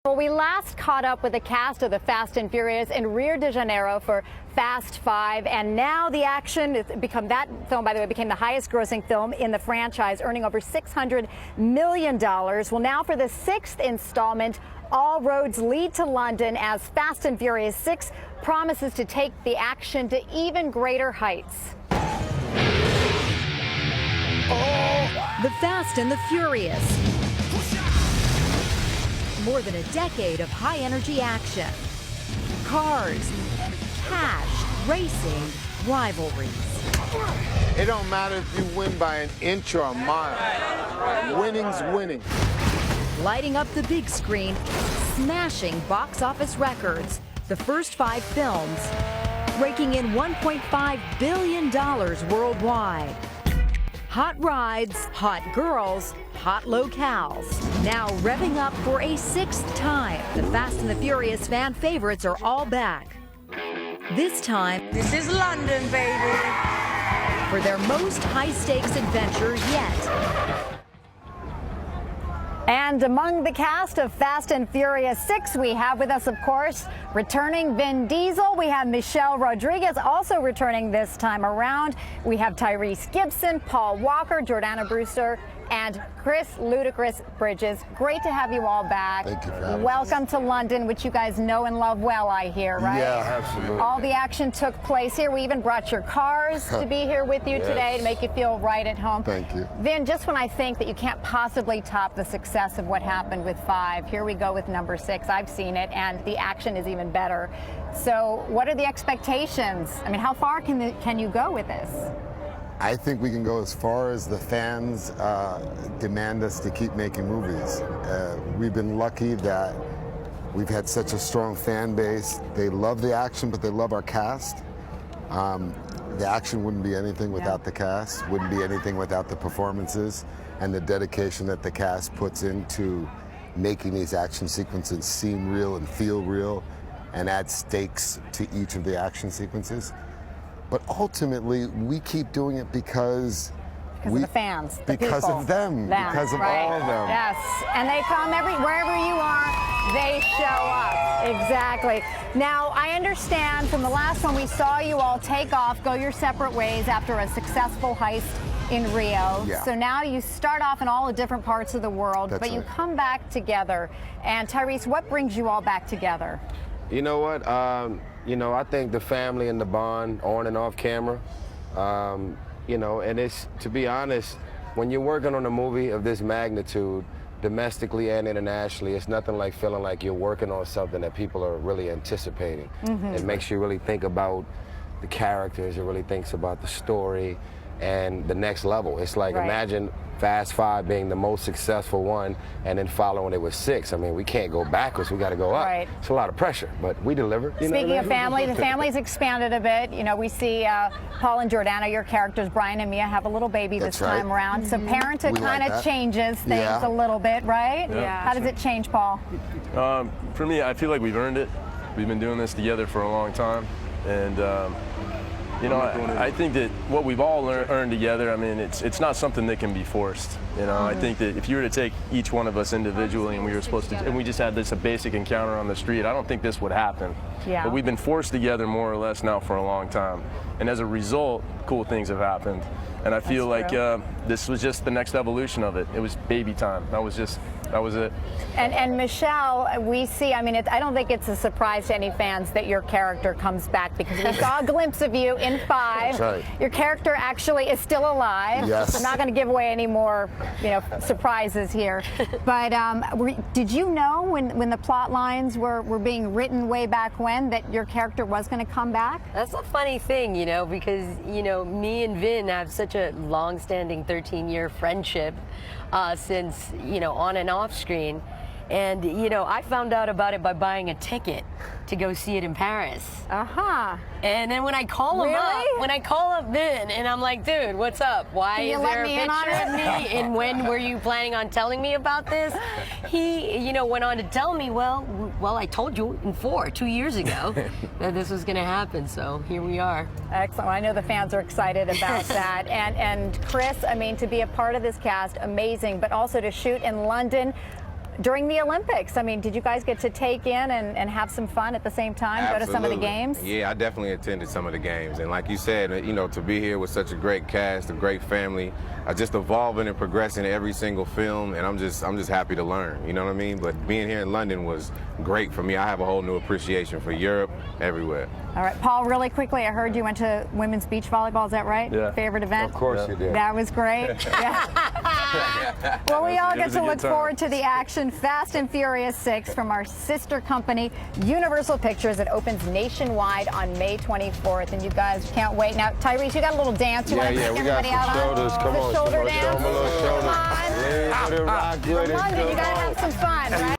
Well, we last caught up with the cast of the Fast and Furious in Rio de Janeiro for Fast 5, and now the action has become, that film, by the way, became the highest grossing film in the franchise, earning over $600 million. Well, now for the sixth installment, all roads lead to London as Fast and Furious 6 promises to take the action to even greater heights. The Fast and the Furious. More than a decade of high-energy action. Cars, cash, racing, rivalries. It don't matter if you win by an inch or a mile. Winning's winning. Lighting up the big screen, smashing box office records. The first 5 films raking in $1.5 billion worldwide. Hot rides, hot girls, hot locales. Now revving up for a 6th time. The Fast and the Furious fan favorites are all back. This time, this is London, baby. For their most high-stakes adventure yet. And among the cast of Fast and Furious 6, we have with us, of course, returning Vin Diesel. We have Michelle Rodriguez also returning this time around. We have Tyrese Gibson, Paul Walker, Jordana Brewster, and Chris Ludacris Bridges. Great to have you all back. Thank you for having Welcome us. to London, which you guys know and love well, I hear, right? Yeah, absolutely. All the action took place here. We even brought your cars to be here with you today to make you feel right at home. Thank you. Vin, just when I think that you can't possibly top the success of what happened with 5, here we go with number 6. I've seen it, and the action is even better. So what are the expectations? I mean, how far can you go with this? I think we can go as far as the fans demand us to keep making movies. We've been lucky that we've had such a strong fan base. They love the action, but they love our cast. The action wouldn't be anything without the cast, wouldn't be anything without the performances and the dedication that the cast puts into making these action sequences seem real and feel real and add stakes to each of the action sequences. But ultimately, we keep doing it because of the fans, the because people. of them, because of right. all of them. Yes, and they come wherever you are, they show up. Exactly. Now, I understand from the last one we saw you all take off, go your separate ways after a successful heist in Rio. Yeah. So now you start off in all the different parts of the world, That's but you right. come back together. And Tyrese, what brings you all back together? You know what? I think the family and the bond on and off camera, and it's, to be honest, when you're working on a movie of this magnitude, domestically and internationally, it's nothing like feeling like you're working on something that people are really anticipating. It makes you really think about the characters, it really thinks about the story and the next level. It's like, imagine Fast 5 being the most successful one and then following it with 6. I mean, we can't go backwards, we got to go up. Right. It's a lot of pressure, but we deliver. Speaking of family, the family's expanded a bit. You know, we see Paul and Jordana, your characters, Brian and Mia, have a little baby this time around. So parenthood kind of changes things a little bit, right? Yeah. How does it change, Paul? For me, I feel like we've earned it. We've been doing this together for a long time. And, I think that what we've all earned together, I mean, it's not something that can be forced. I think that if you were to take each one of us individually and we were supposed to, and we just had a basic encounter on the street, I don't think this would happen. Yeah. But we've been forced together more or less now for a long time. And as a result, cool things have happened. And I feel like this was just the next evolution of it. It was baby time. That was it. And Michelle, we see, I mean, I don't think it's a surprise to any fans that your character comes back, because we saw a glimpse of you in 5. That's right. Your character actually is still alive. Yes. I'm not going to give away any more, surprises here. But did you know when the plot lines were being written way back when that your character was going to come back? That's a funny thing, because, me and Vin have such a long-standing 13-year friendship since, on and off screen. And, I found out about it by buying a ticket to go see it in Paris. And then when I call him up, Vin, and I'm like, dude, what's up? Why is there a picture of me? And when were you planning on telling me about this? He, went on to tell me, well, I told you in 2 years ago that this was going to happen. So here we are. Excellent. I know the fans are excited about that. And Chris, I mean, to be a part of this cast, amazing, but also to shoot in London. during the Olympics. I mean, did you guys get to take in and have some fun at the same time? Go to some of the games? Yeah, I definitely attended some of the games. And like you said, you know, to be here with such a great cast, a great family, just evolving and progressing every single film, and I'm just happy to learn, you know what I mean? But being here in London was great for me. I have a whole new appreciation for Europe, everywhere. All right, Paul, really quickly, I heard you went to women's beach volleyball. Is that right? Yeah. Favorite event? Of course you did. That was great. Yeah. Well, we all It get was a to good look time. forward to the action Fast and Furious 6 from our sister company, Universal Pictures. It opens nationwide on May 24th, and you guys can't wait. Now, Tyrese, you got a little dance you want to take we got everybody some out on? shoulders. Come The on, shoulder come on, dance. show 'em a little shoulder. Come on. Lean with it, rock with it, London, you go. got to have some fun, right?